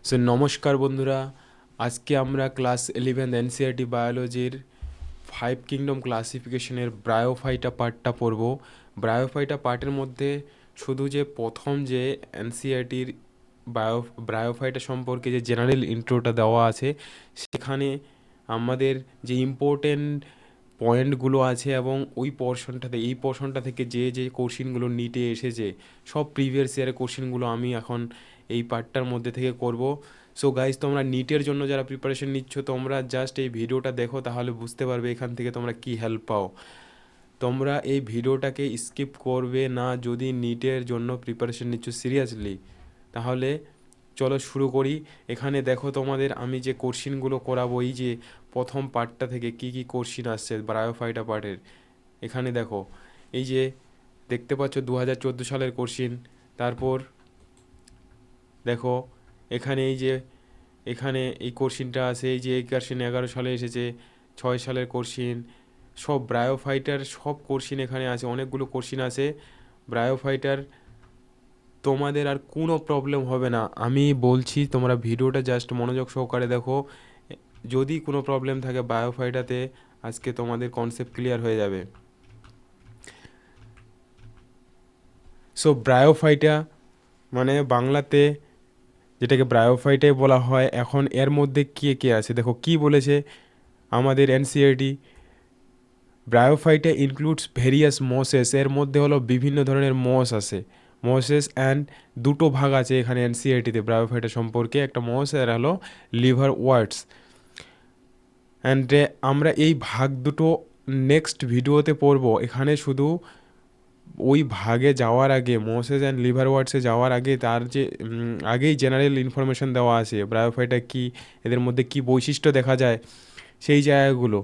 নমস্কার বন্ধুরা, আজকে আমরা ক্লাস 11 এনসিইআরটি বায়োলজির 5 কিংডম ক্লাসিফিকেশনের ব্রায়োফাইটা পার্টটা পড়ব। ব্রায়োফাইটা পার্টের মধ্যে শুধু যে প্রথম যে এনসিইআরটির ব্রায়োফাইটা সম্পর্কে যে জেনারেল ইন্ট্রোটা দেওয়া আছে, সেখানে আমাদের যে ইম্পর্টেন্ট পয়েন্টগুলো আছে এবং এই পোর্শনটা থেকে যে যে কোশ্চিনগুলো নিটে এসেছে, সব প্রিভিয়াস ইয়ারের কোশ্চিনগুলো আমি এখন এই পার্টটার মধ্যে থেকে করব। সো গাইজ, তোমরা নিটের জন্য যারা প্রিপারেশন নিচ্ছ, তোমরা জাস্ট এই ভিডিওটা দেখো, তাহলে বুঝতে পারবে এখান থেকে তোমরা কি হেল্প পাও। তোমরা এই ভিডিওটাকে স্কিপ করবে না যদি নিটের জন্য প্রিপারেশন নিচ্ছ সিরিয়াসলি। তাহলে চলো শুরু করি। এখানে দেখো, তোমাদের আমি যে কোশ্চিনগুলো করাবো, এই যে প্রথম পার্টটা থেকে কি কি কোশ্চিন আসছে ব্রায়োফাইটা পার্টের, এখানে দেখো, এই যে দেখতে পাচ্ছ 2014 সালের কোশ্চিন। তারপর দেখো এখানে এখানে এই কোশ্চিনটা আছে, এই যে এই কোশ্চিন 11 সালে এসেছে, 6 সালের কোশ্চিন। সব ব্রায়োফাইটার সব কোশ্চিন এখানে আছে, অনেকগুলো কোশ্চিন আছে ব্রায়োফাইটার। তোমাদের আর কোনো প্রবলেম হবে না, আমি বলছি, তোমরা ভিডিওটা জাস্ট মনোযোগ সহকারে দেখো। যদি কোনো প্রবলেম থাকে বায়োফাইটাতে, আজকে তোমাদের কনসেপ্ট ক্লিয়ার হয়ে যাবে। সো ব্রায়োফাইটা মানে বাংলাতে যেটাকে ব্রায়োফাইটাই বলা হয়। এখন এর মধ্যে কে কে আছে দেখো, কি বলেছে আমাদের NCERT. Bryophyta includes various Moses, এর মধ্যে হলো বিভিন্ন ধরনের মস আছে, মসেস অ্যান্ড দুটো ভাগ আছে এখানে এনসিইআরটিতে ব্রায়োফাইটা সম্পর্কে, একটা মস আর হলো লিভার ওয়ার্ডস। অ্যান্ড আমরা এই ভাগ দুটো নেক্সট ভিডিওতে পড়ব। এখানে শুধু ওই ভাগে যাওয়ার আগে, মোসেস অ্যান্ড লিভার ওয়ার্ডসে যাওয়ার আগে, তার যে আগেই জেনারেল ইনফরমেশন দেওয়া আছে ব্রায়োফাইটা কি, এদের মধ্যে কি বৈশিষ্ট্য দেখা যায়, সেই জায়গাগুলো।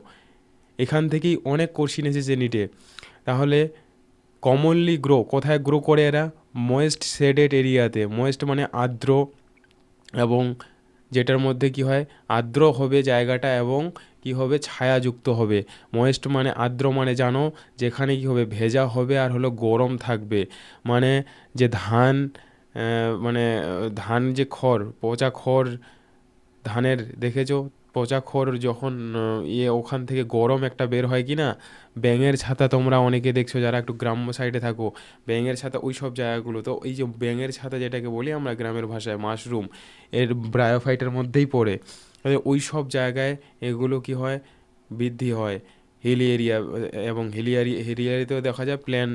এখান থেকেই অনেক কোশ্চিন এসেছে নিটে। তাহলে কমনলি কোথায় গ্রো করে এরা? ময়েস্ট শেডেড এরিয়াতে। ময়েস্ট মানে আর্দ্র, এবং যেটার মধ্যে কি হয়, আর্দ্র হবে জায়গাটা এবং কি হবে, ছায়াযুক্ত হবে। ময়েস্ট মানে আর্দ্র, মানে জানো যেখানে কি হবে, ভেজা হবে আর হলো গরম থাকবে। মানে যে ধান, ধান যে খড়, পচা খড় ধানের দেখেছো, পচা খড় যখন ওখান থেকে গরম একটা বের হয় কি না, ব্যাঙের ছাতা তোমরা অনেকে দেখছো যারা একটু গ্রাম্য সাইডে থাকো, ব্যাঙের ছাতা, ওই সব জায়গাগুলো। তো এই যে ব্যাঙের ছাতা যেটাকে বলি আমরা গ্রামের ভাষায়, মাশরুম, এর ব্রায়োফাইটের মধ্যেই পড়ে। ওই সব জায়গায় এগুলো কি হয়, বৃদ্ধি হয়। হিলি এরিয়া, এবং হিলি এরিয়াতেও দেখা যায়, প্ল্যান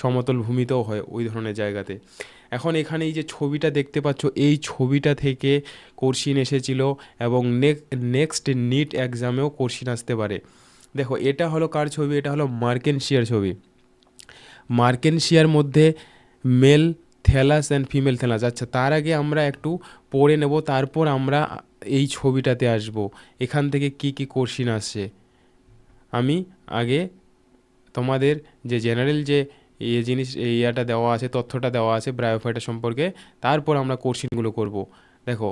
সমতল ভূমিতেও হয় ওই ধরনের জায়গাতে। এখন এখানে এই যে ছবিটা দেখতে পাচ্ছ, এই ছবিটা থেকে কোশ্চিন এসেছিল, এবং নেক্সট নিট এক্সামেও কোশ্চিন আসতে পারে। দেখো, এটা হলো কার ছবি? এটা হলো মার্কেনশিয়ার ছবি। মার্কেনশিয়ার মধ্যে male thallus and female thallus. আচ্ছা, তার আগে আমরা একটু পড়ে নেব, তারপর আমরা এই ছবিটাতে আসব, এখান থেকে কি কি কোশ্চিন আসছে। আমি আগে তোমাদের যে জেনারেল যে ইয়াটা দেওয়া আছে, তথ্যটা দেওয়া আছে ব্রায়োফাইটা সম্পর্কে, তারপর আমরা কোশ্চিনগুলো করব। দেখো,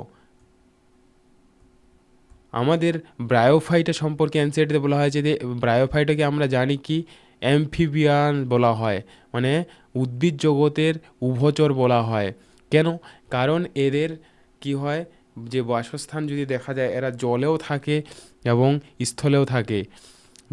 আমাদের ব্রায়োফাইটা সম্পর্কে এনসিইআরটিতে বলা হয়েছে যে ব্রায়োফাইটাকে আমরা জানি কি, অ্যাম্ফিবিয়ান বলা হয়, মানে উদ্ভিদ জগতের উভচর বলা হয়। কেন? কারণ এদের কি হয়, যে বাসস্থান যদি দেখা যায়, এরা জলেও থাকে এবং স্থলেও থাকে।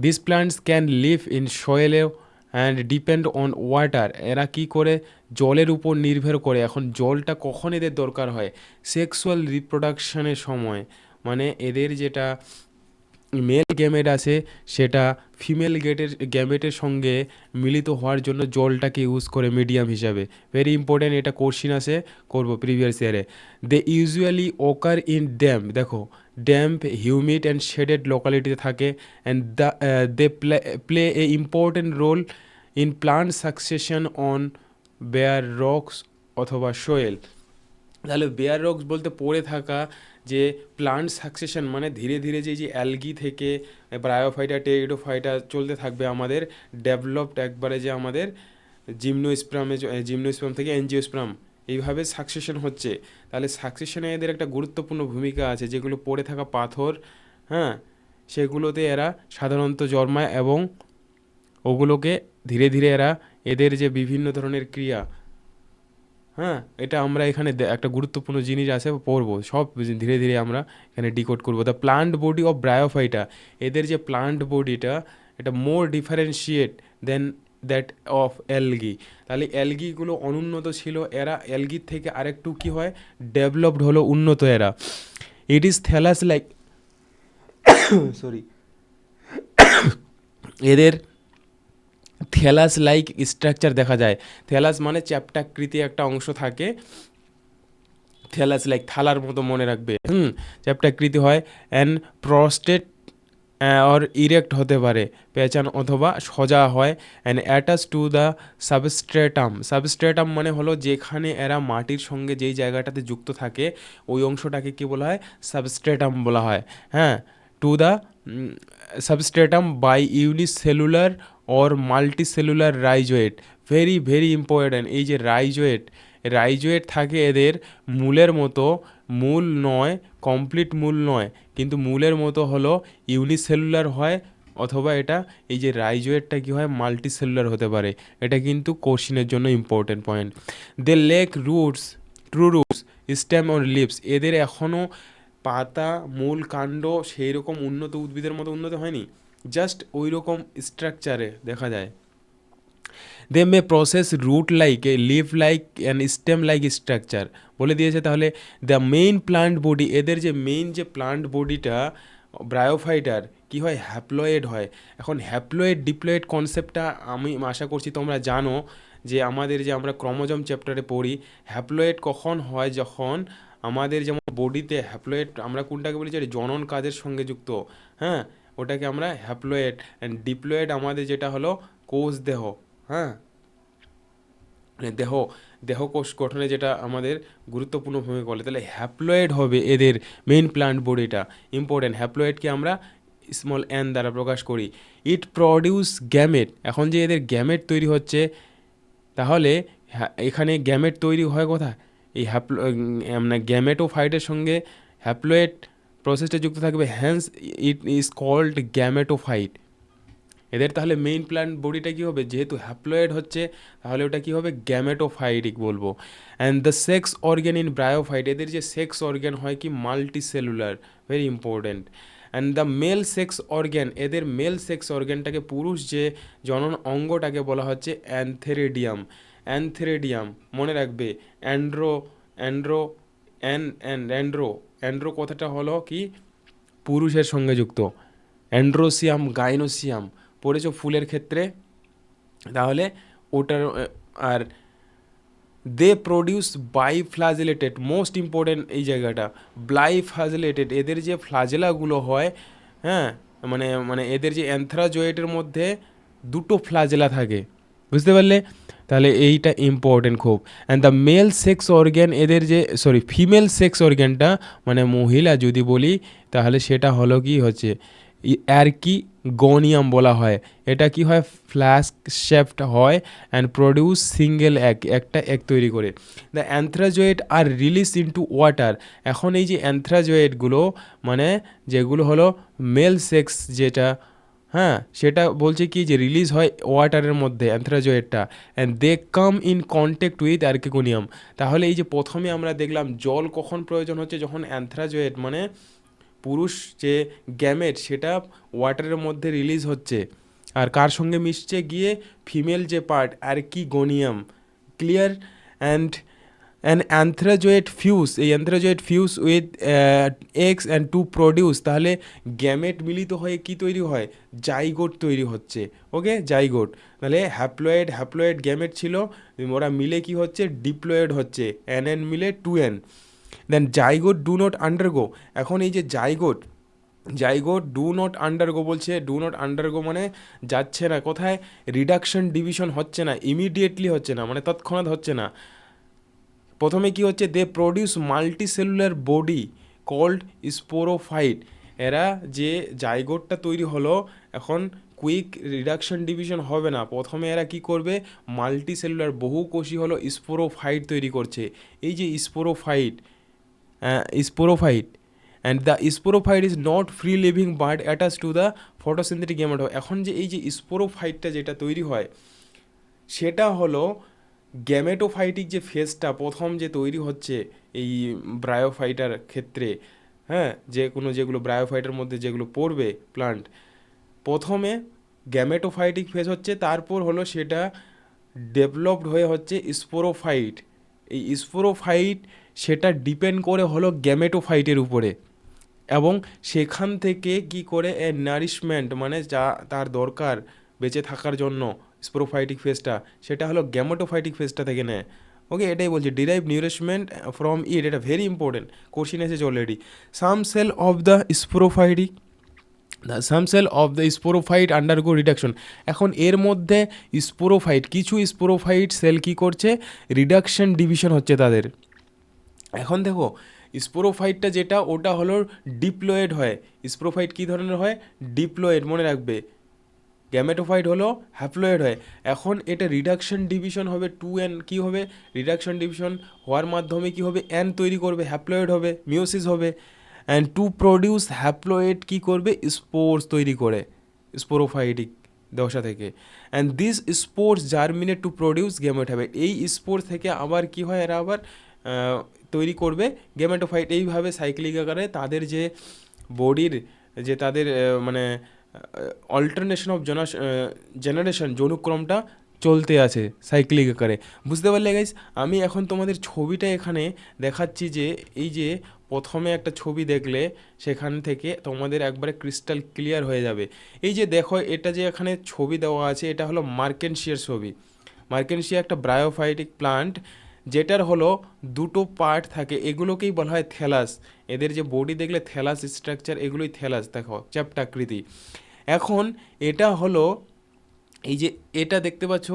This plants can live in সয়েলেও অ্যান্ড ডিপেন্ড অন ওয়াটার। এরা কি করে, জলের উপর নির্ভর করে। এখন জলটা কখন এদের দরকার হয়? সেক্সুয়াল রিপ্রোডাকশানের সময়। মানে এদের যেটা মেল গ্যামেট আছে, সেটা ফিমেল গ্যামেটের সঙ্গে মিলিত হওয়ার জন্য জলটাকে ইউজ করে মিডিয়াম হিসাবে। ভেরি ইম্পর্ট্যান্ট, এটা কোশ্চিন আসে, করবো প্রিভিয়াস ইয়ারে। They usually occur in damp, দেখো ড্যাম্প, হিউমিড অ্যান্ড শেডেড লোকালিটিতে থাকে। And they play a important role in plant succession on bare rocks অথবা সোয়েল। তাহলে বেয়ার রক্স বলতে পড়ে থাকা, যে প্লান্ট সাকসেশন মানে ধীরে ধীরে যে অ্যালগি থেকে ব্রায়োফাইটা, টেরিডোফাইটা চলতে থাকবে আমাদের, ডেভেলপড একবারে যে আমাদের জিমনোস্পার্ম থেকে এনজিওস্পার্ম, এইভাবে সাকসেশন হচ্ছে। তাহলে সাকসেশনে এদের একটা গুরুত্বপূর্ণ ভূমিকা আছে। যেগুলো পড়ে থাকা পাথর, হ্যাঁ, সেগুলোতে এরা সাধারণত জন্মায়, এবং ওগুলোকে ধীরে ধীরে এদের যে বিভিন্ন ধরনের ক্রিয়া, হ্যাঁ, এটা আমরা এখানে একটা গুরুত্বপূর্ণ জিনিস আছে পড়বো, সব ধীরে ধীরে আমরা এখানে ডিকোড করবো। The plant body of Bryophyta, এদের যে প্লান্ট বডিটা এটা more differentiate than that of algae. তাহলে অ্যালগিগুলো অনুন্নত ছিল, এরা অ্যালগির থেকে আরেকটু কি হয়, ডেভেলপড হলো, উন্নত এরা। It is thallus like, sorry, এদের থ্যালাস লাইক স্ট্রাকচার দেখা যায়। থ্যালাস মানে চ্যাপ্টাকৃতি একটা অংশ থাকে, থ্যালাস লাইক থালার মতো, মনে রাখবে। চ্যাপ্টাকৃতি হয়, অ্যান্ড প্রস্টেট অর ইরেক্ট হতে পারে, পেঁচান অথবা সোজা হয়, অ্যান্ড অ্যাটাচ টু দ্য সাবস্ট্রেটাম। সাবস্ট্রেটাম মানে হলো যেখানে এরা মাটির সঙ্গে যেই জায়গাটাতে যুক্ত থাকে ওই অংশটাকে কী বলা হয়, সাবস্ট্রেটাম বলা হয়। হ্যাঁ, to the substratum by unicellular or multicellular rhizoid. Very very important, এই যে রাইজোয়েট, রাইজোয়েট থাকে এদের মূলের মতো, মূল নয়, কমপ্লিট মূল নয়, কিন্তু মূলের মতো হলো ইউনিসেলুলার হয়, অথবা এটা এই যে রাইজোয়েটটা কী হয়, মাল্টিসেলুলার হতে পারে। এটা কিন্তু কোশ্চিনের জন্য important point. They lack roots, true roots, stem or leaves, এদের এখনও পাতা, মূল, কাণ্ড সেই রকম উন্নত উদ্ভিদের মতো উন্নত হয়নি, জাস্ট ওই রকম স্ট্রাকচারে দেখা যায়। They may possess root like a leaf like and stem like structure বলে দিয়েছে। তাহলে দ্য মেইন প্লান্ট বডি, এদের যে মেইন যে প্লান্ট বডিটা ব্রায়োফাইটার কী হয়, হ্যাপ্লয়েড হয়। এখন হ্যাপ্লয়েড ডিপ্লয়েড কনসেপ্টটা আমি আশা করছি তোমরা জানো, যে আমাদের যে আমরা ক্রোমোজোম চ্যাপ্টারে পড়ি, হ্যাপ্লয়েড কখন হয়, যখন আমাদের যেমন বডিতে হ্যাপ্লয়েড, আমরা কোনটাকে বলি যে জনন কাজের সঙ্গে যুক্ত, হ্যাঁ, ওটাকে আমরা হ্যাপ্লয়েড। অ্যান্ড ডিপ্লয়েড আমাদের যেটা হলো কোষ দেহ, হ্যাঁ, মানে দেহ, দেহকোষ গঠনে যেটা আমাদের গুরুত্বপূর্ণ ভূমিকা বলে। তাহলে হ্যাপ্লয়েড হবে এদের মেইন প্লান্ট বডিটা, ইম্পর্টেন্ট। হ্যাপ্লয়েডকে আমরা স্মল এন দ্বারা প্রকাশ করি। ইট প্রডিউস গ্যামেট, এখন যে এদের গ্যামেট তৈরি হচ্ছে, তাহলে এখানে গ্যামেট তৈরি হয় কোথায়, এই মানে গ্যামেটোফাইটের সঙ্গে হ্যাপ্লয়েড প্রসেসটা যুক্ত থাকবে, hence it is called gametophyte. এদের তাহলে মেইন প্ল্যান্ট বডিটা কী হবে, যেহেতু হ্যাপ্লয়েড হচ্ছে তাহলে ওটা কী হবে, গ্যামেটোফাইটিক বলবো। And the sex organ in bryophyte, এদের যে সেক্স অর্গ্যান হয় কি multicellular, very important. And the mail sex organ, এদের মেল সেক্স অর্গ্যানটাকে, পুরুষ যে জনন অঙ্গটাকে বলা হচ্ছে অ্যানথেরিডিয়াম। অ্যানথেরিডিয়াম মনে রাখবে, অ্যান্ড্রো, অ্যান্ড্রো, অ্যান্ড্রো, অ্যান্ড্রো কথাটা হলো কি, পুরুষের সঙ্গে যুক্ত। অ্যান্ড্রোসিয়াম, গাইনোসিয়াম পড়েছো ফুলের ক্ষেত্রে, তাহলে ওটার। আর দে প্রডিউস বাইফ্লাজেলেটেড, মোস্ট ইম্পর্টেন্ট এই জায়গাটা, বাইফ্লাজেলেটেড, এদের যে ফ্লাজেলাগুলো হয়, হ্যাঁ, মানে মানে এদের যে অ্যানথ্রাজয়েডের মধ্যে দুটো ফ্লাজেলা থাকে, বুঝতে পারলে? তাহলে এইটা ইম্পর্টেন্ট খুব। And the mail sex organ, এদের যে, সরি, ফিমেল সেক্স অর্গ্যানটা মানে মহিলা যদি বলি, তাহলে সেটা হলো কি হচ্ছে অ্যারকি গনিয়াম বলা হয়। এটা কি হয়, ফ্লাস্ক শেপড হয় অ্যান্ড প্রডিউস সিঙ্গেল এগ, একটা এগ তৈরি করে। The antherozoid are release into water, এখন এই যে অ্যানথ্রাজয়েডগুলো মানে যেগুলো হলো মেল সেক্স যেটা, হ্যাঁ, সেটা বলছে কি যে রিলিজ হয় ওয়াটারের মধ্যে অ্যানথ্রাজয়েডটা, and they come in contact with archegonium. তাহলে এই যে প্রথমে আমরা দেখলাম জল কখন প্রয়োজন হচ্ছে, যখন অ্যানথ্রাজয়েড মানে পুরুষ যে গ্যামেট সেটা ওয়াটারের মধ্যে রিলিজ হচ্ছে, আর কার সঙ্গে মিশছে গিয়ে, ফিমেল যে part archegonium, clear. And an antherozoid fuse, এই antherozoid fuse with X and to produce, তাহলে গ্যামেট মিলিত হয়ে কি তৈরি হয়, জাইগোট তৈরি হচ্ছে। Okay, zygote. তাহলে হ্যাপ্লয়েড, হ্যাপ্লয়েড গ্যামেট ছিল, ওরা মিলে কি হচ্ছে, ডিপ্লয়েড হচ্ছে, এন এন মিলে two N. Then zygote do not undergo, এখন এই যে zygote, zygote do not undergo বলছে, ডু নট আন্ডারগো মানে যাচ্ছে না কোথায়, রিডাকশন ডিভিশন হচ্ছে না, ইমিডিয়েটলি হচ্ছে না, মানে তৎক্ষণাৎ হচ্ছে না। প্রথমে কি হচ্ছে, they produce multicellular body called sporophyte, এরা যে জাইগোটটা তৈরি হলো, এখন কুইক রিডাকশন ডিভিশন হবে না, প্রথমে এরা কি করবে, মাল্টিসেলুলার বহুকোষী হলো স্পোরোফাইট তৈরি করছে। এই যে sporophyte, sporophyte, and the sporophyte is not free living but attach to the photosynthetic gamete. এখন যে এই যে স্পোরোফাইটটা যেটা তৈরি হয় সেটা হলো গ্যামেটোফাইটিক যে ফেজটা প্রথম যে তৈরি হচ্ছে এই ব্রায়োফাইটার ক্ষেত্রে, হ্যাঁ, যে কোনো যেগুলো ব্রায়োফাইটার মধ্যে যেগুলো পড়বে প্লান্ট, প্রথমে গ্যামেটোফাইটিক ফেজ হচ্ছে, তারপর হলো সেটা ডেভেলপড হয়ে হচ্ছে স্পোরোফাইট। এই স্পোরোফাইট সেটা ডিপেন্ড করে হলো গ্যামেটোফাইটের উপরে, এবং সেখান থেকে কি করে এর নারিশমেন্ট মানে যা তার দরকার বেঁচে থাকার জন্য স্পোরোফাইটিক ফেজটা, সেটা হলো গ্যামেটোফাইটিক ফেজটা থেকে নেয়। ওকে, এটাই বলছি ডিরাইভ নিউরিশমেন্ট ফ্রম ইট, এটা ভেরি ইম্পর্টেন্ট, কোশ্চিন এসেছে already. Some cell of the sporophytic, some cell of the sporophyte undergo reduction. এখন এর মধ্যে স্পোরোফাইট, কিছু স্পোরোফাইট সেল কি করছে, রিডাকশন ডিভিশন হচ্ছে তাদের। এখন দেখো স্পোরোফাইটটা যেটা ওটা হলো ডিপ্লয়েড হয়। স্পোরোফাইট কী ধরনের হয়, ডিপ্লয়েড, মনে রাখবে। গ্যামেটোফাইট হলো হ্যাপ্লয়েড হয়। এখন এটা রিডাকশন ডিভিশন হবে, টু এন কী হবে, রিডাকশন ডিভিশন হওয়ার মাধ্যমে কী হবে, এন তৈরি করবে, হ্যাপ্লয়েড হবে, মিওসিস হবে। অ্যান্ড টু প্রডিউস হ্যাপ্লয়েড কী করবে, স্পোর্স তৈরি করে স্পোরোফাইটিক দশা থেকে। And this spores germinate to produce gametophyte, এই স্পোর্স থেকে আবার কি হয়, এরা আবার তৈরি করবে গ্যামেটোফাইট। এইভাবে সাইক্লিক আকারে তাদের যে বডির যে তাদের মানে অল্টারনেশন অফ জেনারেশন যৌনুক্রমটা চলতে আছে সাইক্লিক আকারে। বুঝতে পারলে গাইস? আমি এখন তোমাদের ছবিটা এখানে দেখাচ্ছি, যে এই যে প্রথমে একটা ছবি দেখলে সেখান থেকে তোমাদের একবারে ক্রিস্টাল ক্লিয়ার হয়ে যাবে। এই যে দেখো, এটা যে এখানে ছবি দেওয়া আছে, এটা হলো মার্কেনশিয়ার ছবি। মার্কেনশিয়া একটা ব্রায়োফাইটিক প্লান্ট, যেটার হলো দুটো পার্ট থাকে, এগুলোকেই বলা হয় থ্যালাস। এদের যে বডি দেখলে থ্যালাস স্ট্রাকচার, এগুলোই থ্যালাস, দেখো চ্যাপ্টাকৃতি। এখন এটা হলো এই যে এটা দেখতে পাচ্ছ,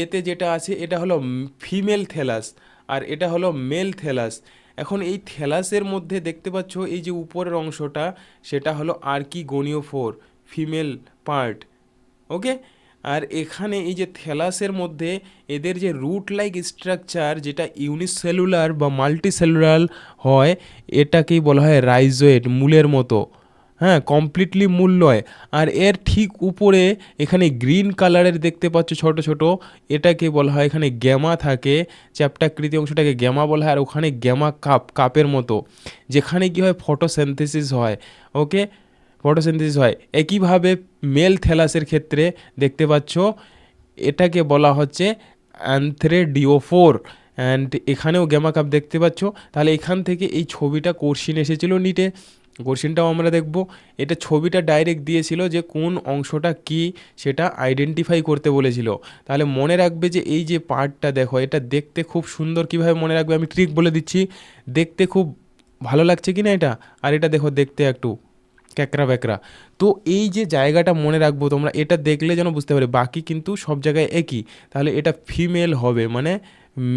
এতে যেটা আছে এটা হলো ফিমেল থ্যালাস, আর এটা হলো মেল থ্যালাস। এখন এই থ্যালাসের মধ্যে দেখতে পাচ্ছ এই যে উপরের অংশটা, সেটা হলো আর্কিগোনিওফোর, ফিমেল পার্ট। ওকে, আর এখানে এই যে থ্যালাসের মধ্যে এদের যে রুট লাইক স্ট্রাকচার, যেটা ইউনিসেলুলার বা মাল্টিসেলুলার হয়, এটাকেই বলা হয় রাইজোয়েড, মূলের মতো। হ্যাঁ, কমপ্লিটলি মূল নয়। আর এর ঠিক উপরে এখানে গ্রিন কালারের দেখতে পাচ্ছ ছোট ছোট, এটাকে বলা হয়, এখানে গ্যামা থাকে, চ্যাপ্টাকৃতি অংশটাকে গ্যামা বলা হয়। আর ওখানে গ্যামা কাপ, কাপের মতো, যেখানে কি হয় ফটোসিনথেসিস হয়। ওকে, ফটোসিনথেসিস হয়। একইভাবে মেল থ্যালাসের ক্ষেত্রে দেখতে পাচ্ছ, এটাকে বলা হচ্ছে অ্যানথ্রেডিওফোর, অ্যান্ড এখানেও গ্যামা কাপ দেখতে পাচ্ছ। তাহলে এখান থেকে এই ছবিটা কোশ্চিন এসেছিল নিটে, কোশ্চিনটাও আমরা দেখব। এটা ছবিটা ডাইরেক্ট দিয়েছিল যে কোন অংশটা কি সেটা আইডেন্টিফাই করতে বলেছিল। তাহলে মনে রাখবে যে এই যে পার্টটা দেখো, এটা দেখতে খুব সুন্দর। কীভাবে মনে রাখবে আমি ট্রিক বলে দিচ্ছি, দেখতে খুব ভালো লাগছে কি না এটা, আর এটা দেখো দেখতে একটু ক্যাকড়া ব্যাকড়া। তো এই যে জায়গাটা মনে রাখবো তোমরা, এটা দেখলে যেন বুঝতে পারে, বাকি কিন্তু সব জায়গায় একই। তাহলে এটা ফিমেল হবে, মানে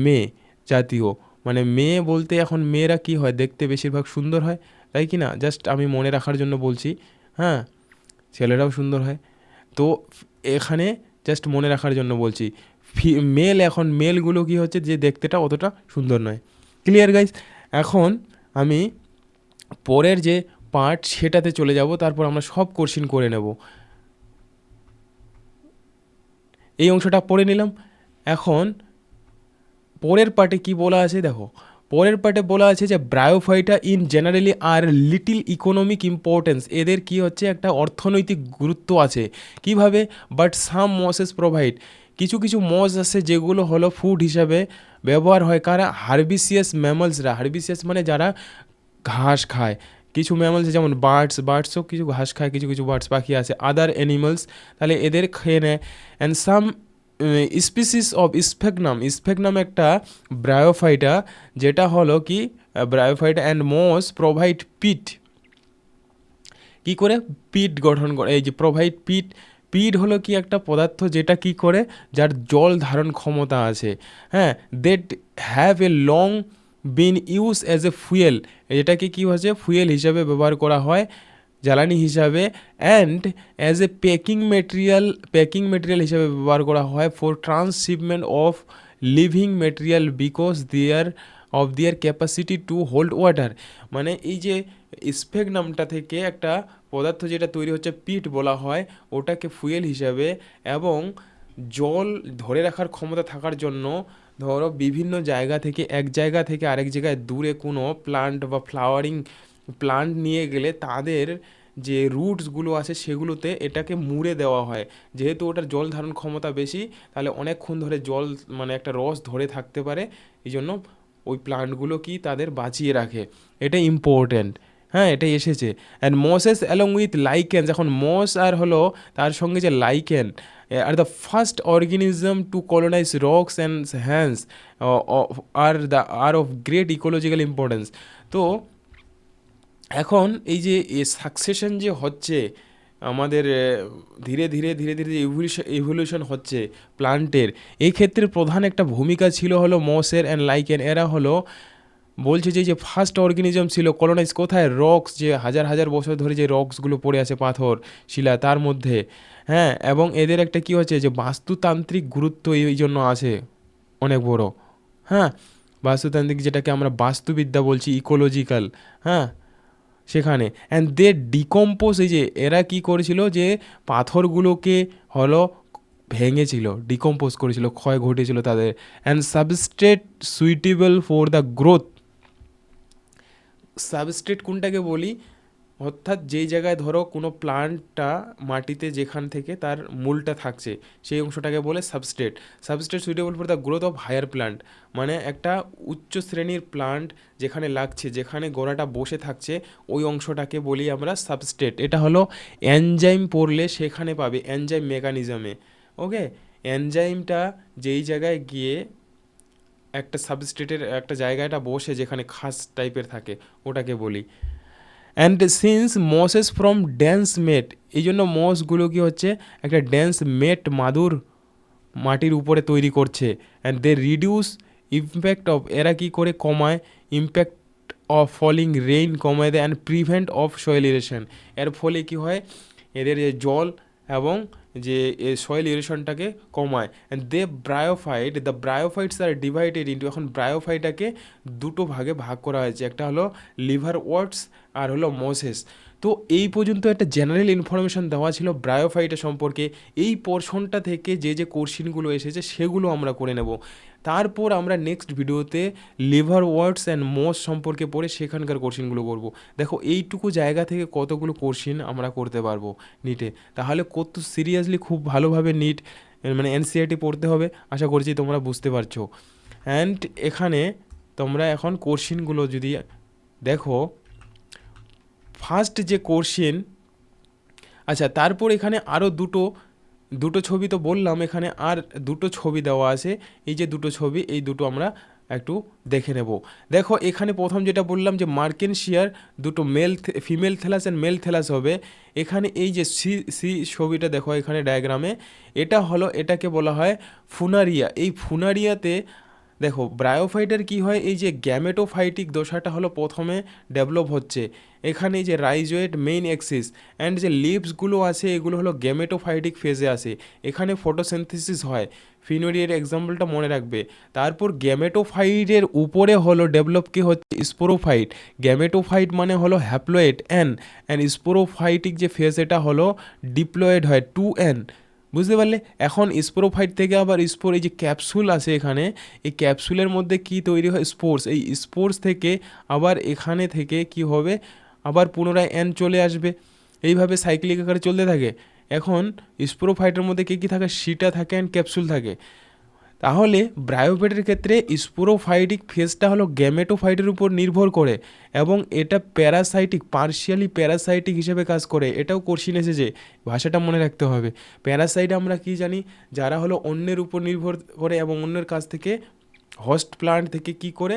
মেয়ে জাতীয়, মানে মেয়ে বলতে এখন মেয়েরা কি হয়, দেখতে বেশিরভাগ সুন্দর হয়, তাই কি না? জাস্ট আমি মনে রাখার জন্য বলছি। হ্যাঁ, ছেলেরাও সুন্দর হয়, তো এখানে জাস্ট মনে রাখার জন্য বলছি। মেল, এখন মেলগুলো কি হচ্ছে, যে দেখতেটা অতটা সুন্দর নয়। Clear guys? এখন আমি পরের যে পার্ট সেটাতে চলে যাব, তারপর আমরা সব কোশ্চিন করে নেব। এই অংশটা পড়ে নিলাম। এখন পরের পার্টে কি বলা আছে দেখো, পরের পার্টে বলা আছে যে bryophyta in generally are little economic importance, এদের কি হচ্ছে একটা অর্থনৈতিক গুরুত্ব আছে। কিভাবে, বাট সাম মসেস প্রোভাইড, কিছু কিছু মস আছে যেগুলো হলো ফুড হিসাবে ব্যবহার হয়। কারা, হার্বিসিয়াস ম্যামলসরা, হার্বিসিয়াস মানে যারা ঘাস খায়। কিছু ম্যামলস যেমন বার্ডসও কিছু ঘাস খায়, কিছু কিছু বার্ডস পাখি আছে, আদার অ্যানিমালস, তাহলে এদের খেয়ে নেয়। অ্যান্ড সাম স্পিসিস অফ স্ফেগনাম, স্ফেগনাম একটা ব্রায়োফাইটা, যেটা হলো কি ব্রায়োফাইটা অ্যান্ড মোস প্রোভাইড পিট, কি করে পিট গঠন করে, এই যে প্রোভাইড পিট। পিট হলো কি একটা পদার্থ যেটা কি করে, যার জল ধারণ ক্ষমতা আছে। হ্যাঁ, that have a long bin use as a fuel, এটাকে কী হচ্ছে ফুয়েল হিসাবে ব্যবহার করা হয়, জ্বালানি হিসাবে। And as a packing material হিসাবে ব্যবহার করা হয় for transshipment of living material because their capacity to hold water. মানে এই যে স্ফেগনামটা থেকে একটা পদার্থ যেটা তৈরি হচ্ছে পিট বলা হয়, ওটাকে ফুয়েল হিসাবে এবং জল ধরে রাখার ক্ষমতা থাকার জন্য ধরো বিভিন্ন জায়গা থেকে, এক জায়গা থেকে আরেক জায়গায় দূরে কোনো প্লান্ট বা ফ্লাওয়ারিং প্লান্ট নিয়ে গেলে তাদের যে রুটসগুলো আছে সেগুলোতে এটাকে মুড়ে দেওয়া হয়। যেহেতু ওটার জল ধারণ ক্ষমতা বেশি, তাহলে অনেকক্ষণ ধরে জল মানে একটা রস ধরে থাকতে পারে, এই জন্য ওই প্লান্টগুলো কি তাদের বাঁচিয়ে রাখে। এটা ইম্পর্ট্যান্ট। হ্যাঁ, এটাই এসেছে। And mosses along with lichens, এখন মস আর হলো তার সঙ্গে যে lichen are the first organism to colonize rocks and hence are of great ecological importance. তো এখন এই যে সাকসেশন যে হচ্ছে আমাদের ধীরে ধীরে ধীরে ধীরে যে ইভলিউশন হচ্ছে প্লান্টের, এই ক্ষেত্রে প্রধান একটা ভূমিকা ছিল হলো মসের অ্যান্ড লাইকেন। এরা হলো বলছে যে যে ফার্স্ট অর্গানিজম ছিল কলোনাইজ কোথায়, রক্স, যে হাজার হাজার বছর ধরে যে রক্সগুলো পড়ে আছে, পাথর শিলা তার মধ্যে। হ্যাঁ, এবং এদের একটা কি হচ্ছে যে বাস্তুতান্ত্রিক গুরুত্ব এই জন্য আছে অনেক বড়। হ্যাঁ, বাস্তুতান্ত্রিক যেটাকে আমরা বাস্তুবিদ্যা বলছি, ইকোলজিক্যাল। হ্যাঁ, সেখানে অ্যান্ড দে ডিকম্পোজ, এই যে এরা কি করেছিল যে পাথরগুলোকে হলো ভেঙেছিল, ডিকম্পোজ করেছিল, ক্ষয় ঘটেছিল তাদের। And substrate suitable for the growth. Substrate কোনটাকে বলি, অর্থাৎ যেই জায়গায় ধরো কোনো প্লান্টটা মাটিতে যেখান থেকে তার মূলটা থাকছে সেই অংশটাকে বলে substrate. Substrate suitable for the growth of higher plant, মানে একটা উচ্চ শ্রেণীর প্লান্ট যেখানে লাগছে, যেখানে গোড়াটা বসে থাকছে, ওই অংশটাকে বলি আমরা সাবস্ট্রেট। এটা হলো এনজাইম পড়লে সেখানে পাবে, এনজাইম মেকানিজমে। ওকে, এনজাইমটা যেই জায়গায় গিয়ে একটা সাবস্ট্রেটের একটা জায়গাটা বসে যেখানে খাস টাইপের থাকে, ওটাকে বলি। And since Moses from dance মেট, এই জন্য মসগুলো কি হচ্ছে একটা ড্যান্স মেট মাদুর মাটির উপরে তৈরি করছে। And they reduce impact of, এরা কী করে কমায় ইম্প্যাক্ট অফ ফলিং রেইন, কমায় দেয়। অ্যান্ড প্রিভেন্ট অফ সয়েল ইরেশন, এর ফলে কি হয় এদের যে জল এবং যে সয়েল ইরেশনটাকে কমায়। And they bryophyte, the bryophytes are divided into, এখন ব্রায়োফাইটাকে দুটো ভাগে ভাগ করা হয়েছে, একটা হলো লিভার ওয়ার্টস আর হলো মসেস। তো এই পর্যন্ত একটা জেনারেল ইনফরমেশান দেওয়া ছিল ব্রায়োফাইটা সম্পর্কে। এই পোর্শনটা থেকে যে যে কোশ্চিনগুলো এসেছে সেগুলো আমরা করে নেব। তারপর আমরা নেক্সট ভিডিওতে লিভার ওয়ার্ডস অ্যান্ড মোস সম্পর্কে পড়ে সেখানকার কোশ্চিনগুলো করব। দেখো এইটুকু জায়গা থেকে কতগুলো কোশ্চিন আমরা করতে পারবো নিটে, তাহলে কত সিরিয়াসলি খুব ভালোভাবে নিট মানে এনসিআরটি পড়তে হবে, আশা করছি তোমরা বুঝতে পারছো। অ্যান্ড এখানে তোমরা এখন কোশ্চিনগুলো যদি দেখো, ফার্স্ট যে কোশ্চেন, আচ্ছা তারপর এখানে আরও দুটো দুটো ছবি তো বললাম, এখানে আর দুটো ছবি দেওয়া আছে। এই যে দুটো ছবি, এই দুটো আমরা একটু দেখে নেব। দেখো এখানে প্রথম যেটা বললাম যে মার্কেনশিয়ার দুটো ফিমেল থেলাস অ্যান্ড মেল থেলাস হবে। এখানে এই যে সি সি ছবিটা দেখো এখানে ডায়াগ্রামে, এটা হলো, এটাকে বলা হয় ফুনারিয়া। এই ফুনারিয়াতে দেখো ব্রায়োফাইটের কি হয়, এই যে গ্যামেটোফাইটিক দশাটা হলো প্রথমে ডেভেলপ হচ্ছে। এখানে যে রাইজোয়েট মেইন অ্যাক্সিস অ্যান্ড যে লিভসগুলো আছে এগুলো হলো গ্যামেটোফাইটিক ফেজে আসে, এখানে ফটোসিনথেসিস হয়। ফিনোরিয়ার এক্সাম্পলটা মনে রাখবে। তারপর গ্যামেটোফাইটের উপরে হলো ডেভেলপ কি হচ্ছে স্পোরোফাইট। গ্যামেটোফাইট মানে হলো হ্যাপ্লয়েড এন, অ্যান্ড স্পোরোফাইটিক যে ফেজ এটা হলো ডিপ্লয়েড হয় 2n। বুঝতে পারলে? এখন স্পোরোফাইট থেকে আবার স্পোর, এই যে ক্যাপসুল আছে এখানে, এই ক্যাপসুলের মধ্যে কি তৈরি হয় স্পোর্স, এই স্পোর্স থেকে আবার এখানে থেকে কি হবে আবার পুনরায় এন চলে আসবে, এইভাবে সাইক্লিক আকারে চলতে থাকে। এখন স্পোরোফাইটের মধ্যে কী কী থাকে, সিটা থাকে অ্যান্ড ক্যাপসুল থাকে। তাহলে ব্রায়োফাইটের ক্ষেত্রে স্পোরোফাইটিক ফেজটা হলো গ্যামেটোফাইটের উপর নির্ভর করে এবং এটা প্যারাসাইটিক, পার্শিয়ালি প্যারাসাইটিক হিসেবে কাজ করে। এটাও কোশ্চিন এসেছে, ভাষাটা মনে রাখতে হবে। প্যারাসাইট আমরা কি জানি, যারা হলো অন্যের উপর নির্ভর করে এবং অন্যের কাছ থেকে হোস্ট প্লান্ট থেকে কি করে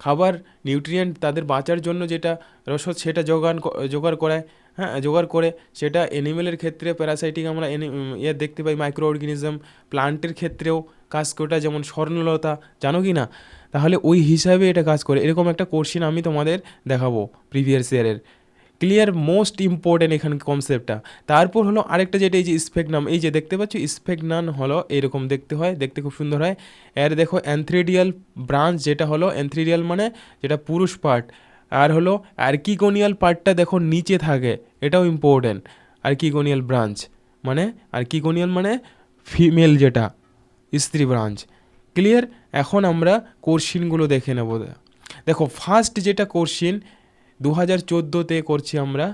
খাবার নিউট্রিয়েন্ট তাদের বাঁচার জন্য যেটা রসদ সেটা জোগাড় করায়। হ্যাঁ, জোগাড় করে সেটা অ্যানিমেলের ক্ষেত্রে প্যারাসাইটিক আমরা দেখতে পাই, মাইক্রো অর্গানিজম। প্লান্টের ক্ষেত্রেও কাজ করে, যেমন স্বর্ণলতা, জানো কি না? তাহলে ওই হিসাবে এটা কাজ করে। এরকম একটা কোশ্চিন আমি তোমাদের দেখাবো প্রিভিয়াস ইয়ারের। ক্লিয়ার? মোস্ট ইম্পর্টেন্ট এখানে কনসেপ্টটা। তারপর হলো আরেকটা যেটা, এই যে স্পেকনাম, এই যে দেখতে পাচ্ছ স্পেকনান হলো এরকম দেখতে হয়, দেখতে খুব সুন্দর হয়। এর দেখো অ্যান্থ্রিডিয়াল ব্রাঞ্চ, যেটা হলো অ্যান্থ্রিডিয়াল মানে যেটা পুরুষ পার্ট, আর হলো আর্কিগোনিয়াল পার্টটা দেখো নিচে থাকে, এটাও ইম্পর্টেন্ট। আর্কিগোনিয়াল ব্রাঞ্চ মানে, আর্কিগোনিয়াল মানে ফিমেল, যেটা স্ত্রী ব্রাঞ্চ। ক্লিয়ার? এখন আমরা কোশ্চিনগুলো দেখে নেব। দেখো ফার্স্ট যেটা কোশ্চিন 2014-তে করছি আমরা,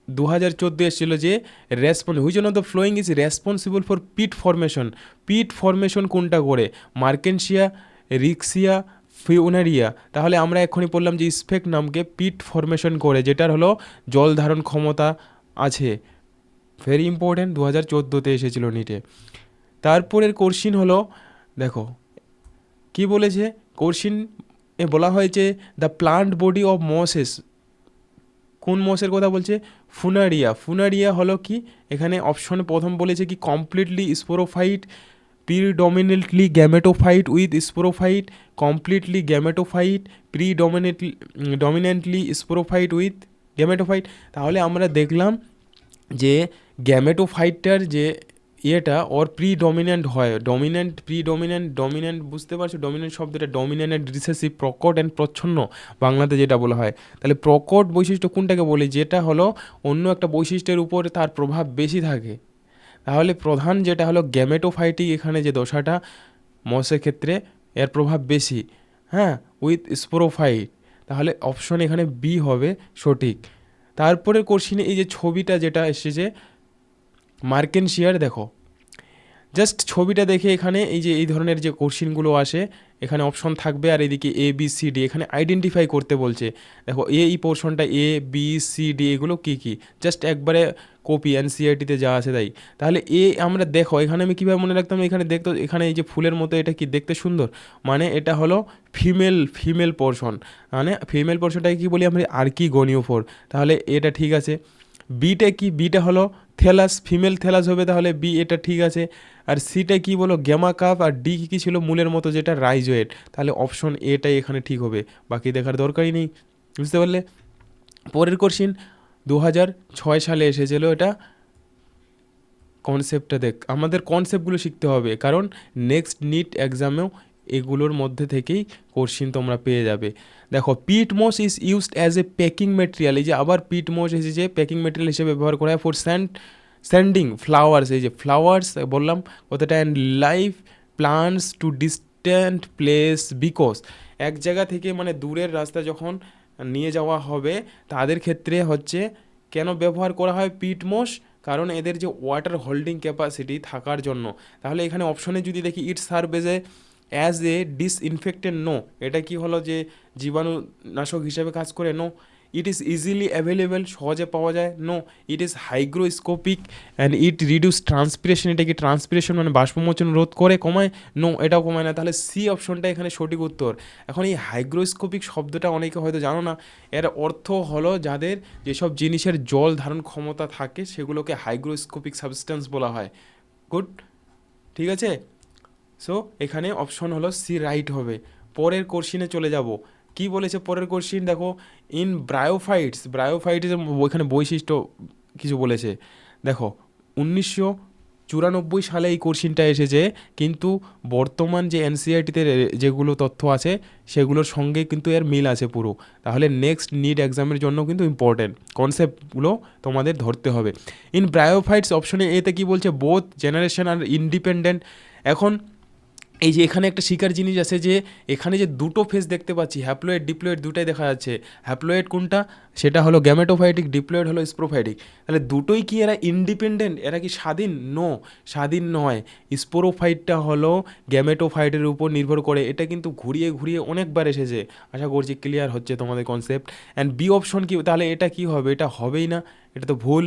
2014 এসেছিলো যে which one of the following is responsible for peat formation. Peat formation কোনটা করে? মার্কেনশিয়া, রিক্সিয়া, ফিউনারিয়া। তাহলে আমরা এক্ষুনি পড়লাম যে স্ফেগনামকে পিট ফর্মেশন করে, যেটার হলো জল ধারণ ক্ষমতা আছে। ভেরি ইম্পর্ট্যান্ট, 2014-তে এসেছিলো নিটে। তারপরের কোশ্চিন হলো, দেখো কি বলেছে কোশ্চিন এ বলা হয়েছে the plant body of Moses. কোন মসের কথা বলছে? ফুনারিয়া। ফুনারিয়া হলো কি? এখানে অপশনে প্রথম বলেছে কি completely sporophyte, predominantly gametophyte with sporophyte, completely gametophyte, dominantly sporophyte with gametophyte. তাহলে আমরা দেখলাম যে গ্যামেটোফাইটটার যে ইয়েটা ওর প্রিডমিনেন্ট হয়, ডমিনেন্ট বুঝতে পারছো? ডমিনেন্ট শব্দটা ডমিনেন্ট অ্যান্ড রিসেসিভ, প্রকট অ্যান্ড প্রচ্ছন্ন বাংলাতে যেটা বলা হয়। তাহলে প্রকট বৈশিষ্ট্য কোনটাকে বলি? যেটা হলো অন্য একটা বৈশিষ্ট্যের উপর তার প্রভাব বেশি থাকে। তাহলে প্রধান যেটা হলো গ্যামেটোফাইটিক, এখানে যে দশাটা মসের ক্ষেত্রে এর প্রভাব বেশি, হ্যাঁ, উইথ স্পোরোফাইট। তাহলে অপশন এখানে বি হবে সঠিক। তারপরের কোশ্চিনে এই যে ছবিটা যেটা এসেছে মার্কেনশিয়ার, দেখো জাস্ট ছবিটা দেখে এখানে এই যে এই ধরনের যে কোশ্চিনগুলো আসে, এখানে অপশন থাকবে আর এদিকে এ বি সি ডি, এখানে আইডেন্টিফাই করতে বলছে। দেখো এই পোর্শনটা এ বি সি ডি এগুলো কী কী, জাস্ট একবারে কপি এনসিইআরটিতে যা আছে তাই। তাহলে আমরা দেখো এখানে আমি কীভাবে মনে রাখতাম, এখানে দেখতো এখানে এই যে ফুলের মতো এটা কি দেখতে সুন্দর, মানে এটা হলো ফিমেল পোর্শন, মানে ফিমেল পোর্শনটাকে কী বলি আমরা? আর্কিগোনিওফোর। তাহলে এটা ঠিক আছে। বিটা কি? বিটা হলো থেলাস, ফিমেল থেলাস হবে, তাহলে বি এটা ঠিক আছে। আর সিটা কি বলো? Gemma cup. আর ডি কী ছিল? মূলের মতো যেটা রাইজোয়েট। তাহলে অপশন এটাই এখানে ঠিক হবে, বাকি দেখার দরকারই নেই। বুঝতে পারলে? পরের কোশ্চিন 2006 সালে এসেছিলো এটা। কনসেপ্টটা দেখ, আমাদের কনসেপ্টগুলো শিখতে হবে, কারণ নেক্সট নিট এক্সামেও এগুলোর মধ্যে থেকেই কোশ্চিন তোমরা পেয়ে যাবে। দেখো peat moss is used as a packing material. এই যে আবার পিট মোস এসেছে, প্যাকিং ম্যাটেরিয়াল হিসেবে ব্যবহার করা হয় ফর স্যান্ডিং ফ্লাওয়ার্স। এই যে ফ্লাওয়ার্স বললাম কথাটা, and live plants to distant place because. এক জায়গা থেকে মানে দূরের রাস্তা যখন নিয়ে যাওয়া হবে তাদের ক্ষেত্রে হচ্ছে কেন ব্যবহার করা হয় পিট মোস? কারণ এদের যে ওয়াটার হোল্ডিং ক্যাপাসিটি থাকার জন্য। তাহলে এখানে অপশনে যদি দেখি it serve as a disinfectant, no. এটা কি হলো যে জীবাণুনাশক হিসেবে কাজ করে? No. It is easily available, সহজে পাওয়া যায়? No. It is hygroscopic and it reduce transpiration. এটা কি ট্রান্সপিরেশন মানে বাষ্পমোচন রোধ করে, কমায়? নো, এটাও কমায় না। তাহলে সি অপশনটা এখানে সঠিক উত্তর। এখন এই হাইগ্রোস্কোপিক শব্দটা অনেকে হয়তো জানো না, এর অর্থ হলো যাদের যেসব জিনিসের জল ধারণ ক্ষমতা থাকে সেগুলোকে হাইগ্রোস্কোপিক সাবস্টেন্স বলা হয়। গুড, ঠিক আছে। সো এখানে অপশন হলো সি রাইট হবে। পরের কোশ্চিনে চলে যাব। কি বলেছে পরের কোশ্চিন? দেখো ইন ব্রায়োফাইটসের ওইখানে বৈশিষ্ট্য কিছু বলেছে। দেখো 1994 সালে এই কোশ্চিনটা এসেছে, কিন্তু বর্তমান যে এনসিইআরটিতে যেগুলো তথ্য আছে সেগুলোর সঙ্গে কিন্তু এর মিল আছে পুরো। তাহলে নেক্সট নিট এক্সামের জন্য কিন্তু ইম্পর্টেন্ট কনসেপ্টগুলো তোমাদের ধরতে হবে। ইন ব্রায়োফাইটস অপশনে এতে কি বলছে? বোথ জেনারেশন আর ইন্ডিপেন্ডেন্ট। এখন এই যে এখানে একটা শিকার জিনিস আছে যে এখানে যে দুটো ফেজ দেখতে পাচ্ছি, হ্যাপ্লয়েড ডিপ্লয়েড দুটাই দেখা যাচ্ছে। হ্যাপ্লয়েড কোনটা? সেটা হলো গ্যামেটোফাইটিক, ডিপ্লয়েড হলো স্পোরোফাইটিক। তাহলে দুটোই কি এরা ইন্ডিপেন্ডেন্ট? এরা কি স্বাধীন? নো, স্বাধীন নয়। স্পোরোফাইটটা হলো গ্যামেটোফাইটের উপর নির্ভর করে। এটা কিন্তু ঘুরিয়ে ঘুরিয়ে অনেকবার এসেছে। আশা করছি ক্লিয়ার হচ্ছে তোমাদের কনসেপ্ট। অ্যান্ড বি অপশন কি? তাহলে এটা কি হবে? এটা হবেই না, এটা তো ভুল।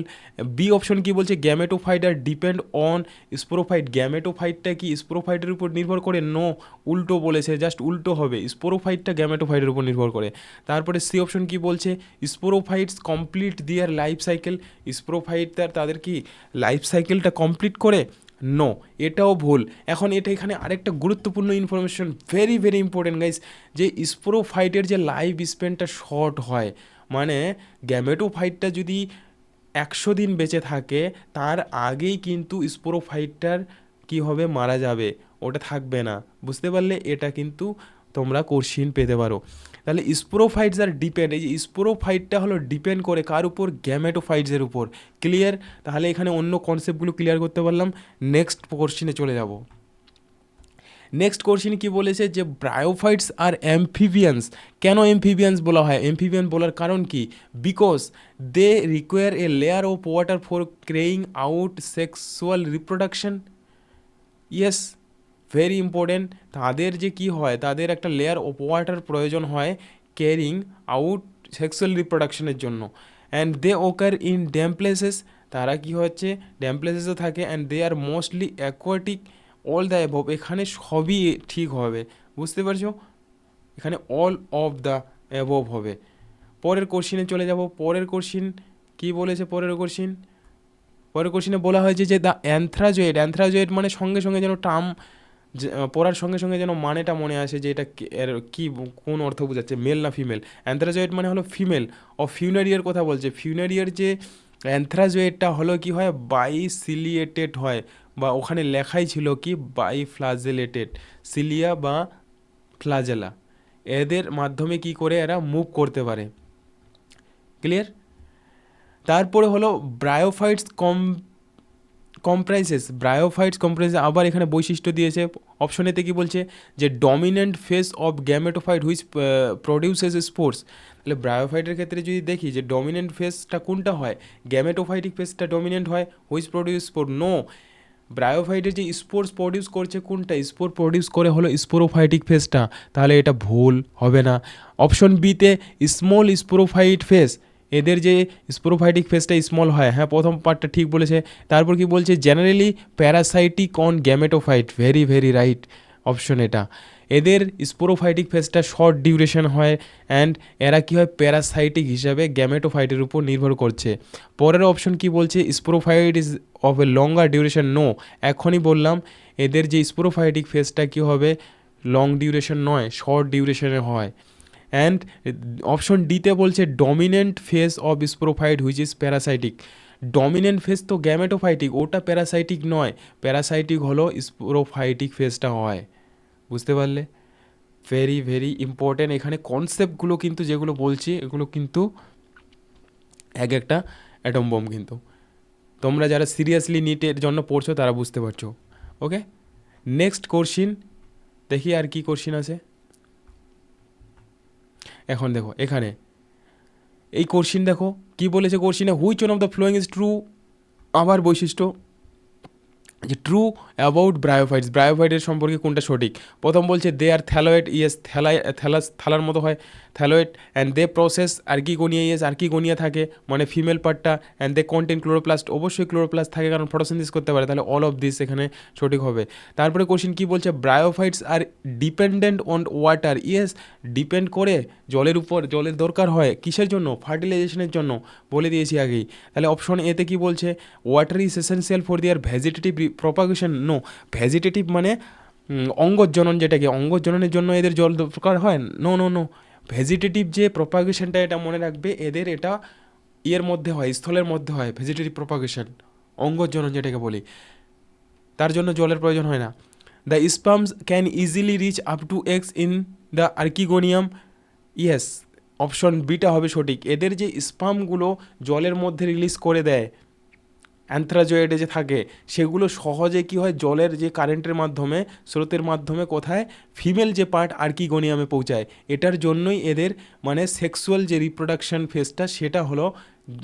বি অপশন কি বলছে? Gametophyte are depend on sporophyte. গ্যামেটোফাইটটা কি স্পোরোফাইটের উপর নির্ভর করে? নো, উল্টো বলেছে, জাস্ট উল্টো হবে। স্পোরোফাইটটা গ্যামেটোফাইটের উপর নির্ভর করে। তারপরে সি অপশন কি বলছে? স্পোরোফাইটস কমপ্লিট দিয়ার লাইফ সাইকেল। স্পোরোফাইট তাদের কি লাইফ সাইকেলটা কমপ্লিট করে? নো, এটাও ভুল। এখন এখানে আরেকটা গুরুত্বপূর্ণ information, very very important guys, যে স্পোরোফাইটের যে লাইফ স্প্যানটা শর্ট হয়, মানে গ্যামেটোফাইটটা যদি 100 দিন বেঁচে থাকে তার আগেই কিন্তু স্পোরোফাইটটার কী হবে? মারা যাবে, ওটা থাকবে না। বুঝতে পারলে? এটা কিন্তু তোমরা কোশ্চিন পেতে পারো। তাহলে স্পোরোফাইটস আর ডিপেন্ড, এই যে স্পোরোফাইটটা হলো ডিপেন্ড করে কার উপর? গ্যামেটোফাইটসের উপর। ক্লিয়ার? তাহলে এখানে অন্য কনসেপ্টগুলো ক্লিয়ার করতে পারলাম। নেক্সট কোশ্চিনে চলে যাব। নেক্সট কোশ্চিন কি বলেছে যে ব্রায়োফাইটস আর অ্যাম্ফিবিয়ান্স। কেন অ্যাম্ফিবিয়ান্স বলা হয়? অ্যাম্ফিবিয়ান বলার কারণ কি? Because they require a layer of water for carrying out sexual reproduction. Yes, very important. তাদের যে কি হয়, তাদের একটা লেয়ার অফ ওয়াটার প্রয়োজন হয় ক্যারিং আউট সেক্সুয়াল রিপ্রোডাকশনের জন্য। অ্যান্ড দে ওকার ইন ড্যাম প্লেসেস, তারা কি হচ্ছে ড্যাম প্লেসেসে থাকে। And they are mostly aquatic. All the above, এখানে সবই ঠিক হবে, বুঝতে পারছো? এখানে অল অফ দ্য অ্যাবভ হবে। পরের কোশ্চিনে চলে যাব। পরের কোশ্চিন কি বলেছে? পরের কোশ্চিনে বলা হয়েছে যে দ্য অ্যানথ্রাজয়েড। অ্যানথ্রাজয়েড মানে সঙ্গে সঙ্গে যেন টার্ম পড়ার সঙ্গে সঙ্গে যেন মানেটা মনে আসে যে এটা এর কী, কোন অর্থ বোঝাচ্ছে, মেল না ফিমেল। অ্যানথ্রাজয়েড মানে হলো ফিমেল। ও ফিউনারিয়ার কথা বলছে। ফিউনারিয়ার যে অ্যানথ্রাজয়েডটা হলো কি হয়, বাইসিলিয়েটেড হয়, বা ওখানে লেখাই ছিল কি বাইফ্লাজেলেটেড, সিলিয়া বা ফ্লাজেলা। এদের মাধ্যমে কি করে এরা মুভ করতে পারে। ক্লিয়ার? তারপরে হলো ব্রায়োফাইটস কম্প্রাইজেস আবার এখানে বৈশিষ্ট্য দিয়েছে। অপশন এতে কি বলছে যে dominant phase of gametophyte which produces spores. তাহলে ব্রায়োফাইটের ক্ষেত্রে যদি দেখি যে ডমিনেন্ট ফেসটা কোনটা হয়, গ্যামেটোফাইটিক ফেসটা ডমিনেন্ট হয়, হুইচ প্রডিউস স্পোর। নো, ব্রায়োফাইটের যে স্পোর্স প্রডিউস করছে কোনটা, স্পোর প্রডিউস করে হলো স্পোরোফাইটিক ফেসটা। তাহলে এটা ভুল হবে না। অপশন বিতে স্মল স্পোরোফাইট ফেস, এদের যে স্পোরোফাইটিক ফেসটা স্মল হয়, হ্যাঁ প্রথম পার্টটা ঠিক বলেছে। তারপর কি বলছে, generally parasitic on gametophyte, very very right option এটা। এদের স্পোরোফাইটিক ফেসটা শর্ট ডিউরেশন হয়, অ্যান্ড এরা কী হয় প্যারাসাইটিক হিসাবে গ্যামেটোফাইটের উপর নির্ভর করছে। পরের অপশন কি বলছে, sporophyte is of a longer duration. No, এখনই বললাম এদের যে স্পোরোফাইটিক ফেসটা কী হবে, লং ডিউরেশন নয়, শর্ট ডিউরেশনে হয়। অ্যান্ড অপশন ডিতে বলছে dominant phase of sporophyte which is parasitic. Dominant phase তো গ্যামেটোফাইটিক, ওটা প্যারাসাইটিক নয়। প্যারাসাইটিক হলো স্পোরোফাইটিক ফেসটা হয়, বুঝতে পারলে? Very very important. এখানে কনসেপ্টগুলো কিন্তু যেগুলো বলছি এগুলো কিন্তু এক একটা অ্যাটম বম। কিন্তু তোমরা যারা সিরিয়াসলি নিটের জন্য পড়ছো তারা বুঝতে পারছো। ওকে, নেক্সট কোশ্চিন দেখি আর কি কোশ্চিন আছে। এখন দেখো এখানে এই কোশ্চিন দেখো কি বলেছে কোশ্চিনে, which one of the following is true. আবার বৈশিষ্ট্য যে ট্রু অ্যাবাউট ব্রায়োফাইটস, ব্রায়োফাইটের সম্পর্কে কোনটা সঠিক। প্রথম বলছে দে আর থ্যালয়েড, ইয়েস থালার মতো হয় thalloid. And they possess archegonia, yes archegonia থাকে মানে ফিমেল পার্টটা। অ্যান্ড দে কন্টেন ক্লোরোপ্লাস্ট, অবশ্যই ক্লোরোপ্লাস্ট থাকে কারণ ফটোসিনথেসিস করতে পারে, তাহলে অল অফ দিস এখানে সঠিক হবে। তারপরে কোশ্চিন কি বলছে, bryophytes are dependent on water, yes depend করে জলের উপর, জলের দরকার হয় কিসের জন্য, ফার্টিলাইজেশনের জন্য, বলে দিয়েছি আগেই। তাহলে অপশন এতে কি বলছে, water is essential for their vegetative propagation. No, vegetative মানে অঙ্গজনন, যেটাকে অঙ্গজননের জন্য এদের জল দরকার হয়। নো নো নো, ভেজিটেটিভ যে প্রপাগেশনটা এটা মনে রাখবে, এদের এটা ইয়ের মধ্যে হয়, স্থলের মধ্যে হয় ভেজিটেটিভ প্রপাগেশন, অঙ্গজনন যেটাকে বলি, তার জন্য জলের প্রয়োজন হয় না। The sperms can easily reach up to eggs in the archegonium, yes option বিটা হবে সঠিক। এদের যে স্পার্মগুলো জলের মধ্যে রিলিজ করে দেয় অ্যানথ্রাজয়েডে যে থাকে, সেগুলো সহজে কি হয় জলের যে কারেন্টের মাধ্যমে, স্রোতের মাধ্যমে কোথায়, ফিমেল যে পার্ট আর্কিগোনিয়ামে পৌঁছায়। এটার জন্যই এদের মানে সেক্সুয়াল যে রিপ্রোডাকশন ফেসটা সেটা হলো,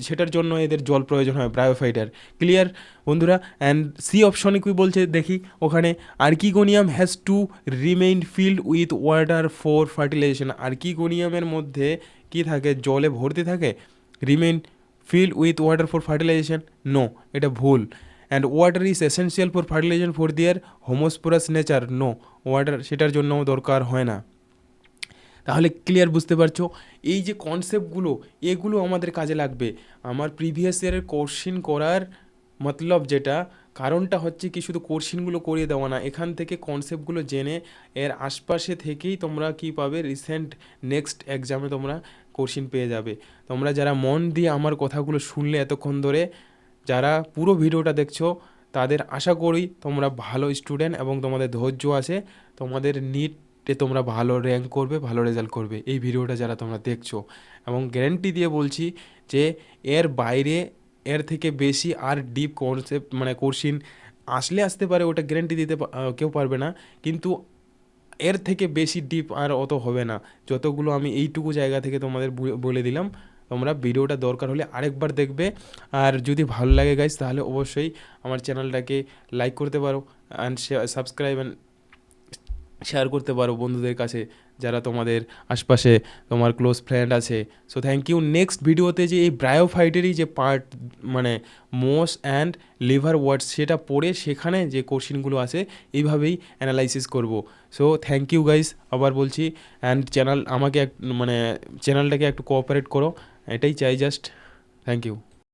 সেটার জন্য এদের জল প্রয়োজন হয় ব্রায়োফাইটার। ক্লিয়ার বন্ধুরা? অ্যান্ড সি অপশনে কি বলছে দেখি, ওখানে archegonium has to remain filled with water for fertilization. আর্কিগোনিয়ামের মধ্যে কি থাকে, জলে ভর্তি থাকে, remain filled with water for fertilization. No, এটা ভুল। And water is essential for fertilization for their homosporous nature. No, water সেটার জন্য দরকার হয় না। তাহলে ক্লিয়ার বুঝতে পারছো? এই যে কনসেপ্টগুলো এগুলো আমাদের কাজে লাগবে। আমার প্রিভিয়াস ইয়ারের কোশ্চিন করার মতলব যেটা, কারণটা হচ্ছে কি শুধু কোশ্চিনগুলো করিয়ে দেওয়া না, এখান থেকে কনসেপ্টগুলো জেনে এর আশপাশে থেকেই তোমরা কি পাবে, রিসেন্ট নেক্সট এক্সামে তোমরা কোশ্চিন পেয়ে যাবে। তোমরা যারা মন দিয়ে আমার কথাগুলো শুনলে এতক্ষণ ধরে, যারা পুরো ভিডিওটা দেখছো, তাদের আশা করি তোমরা ভালো স্টুডেন্ট এবং তোমাদের ধৈর্য আছে, তোমাদের নিটে তোমরা ভালো র্যাঙ্ক করবে, ভালো রেজাল্ট করবে এই ভিডিওটা যারা তোমরা দেখছো। এবং গ্যারেন্টি দিয়ে বলছি যে এর বাইরে এর থেকে বেশি আর ডিপ কনসেপ্ট মানে কোশ্চিন আসলে আসতে পারে, ওটা গ্যারেন্টি দিতে কেউ পারবে না, কিন্তু এর থেকে বেশি ডিপ আর অত হবে না, যতগুলো আমি এইটুকু জায়গা থেকে তোমাদের বলে দিলাম। তোমরা ভিডিওটা দরকার হলে আরেকবার দেখবে। আর যদি ভালো লাগে গাইস তাহলে অবশ্যই আমার চ্যানেলটাকে লাইক করতে পারো, অ্যান্ড সাবস্ক্রাইব অ্যান্ড শেয়ার করতে পারো বন্ধুদের কাছে, যারা তোমাদের আশপাশে তোমার ক্লোজ ফ্রেন্ড আছে। So thank you. নেক্সট ভিডিওতে যে এই ব্রায়োফাইটেরই যে পার্ট, মানে মোস অ্যান্ড লিভার ওয়ার্ডস, সেটা পড়ে সেখানে যে কোশ্চিনগুলো আছে এইভাবেই অ্যানালাইসিস করব। সো থ্যাংক ইউ গাইস, আবার বলছি। অ্যান্ড চ্যানেল আমাকে মানে চ্যানেলটাকে একটু কোঅপারেট করো, এটাই চাই জাস্ট। Thank you.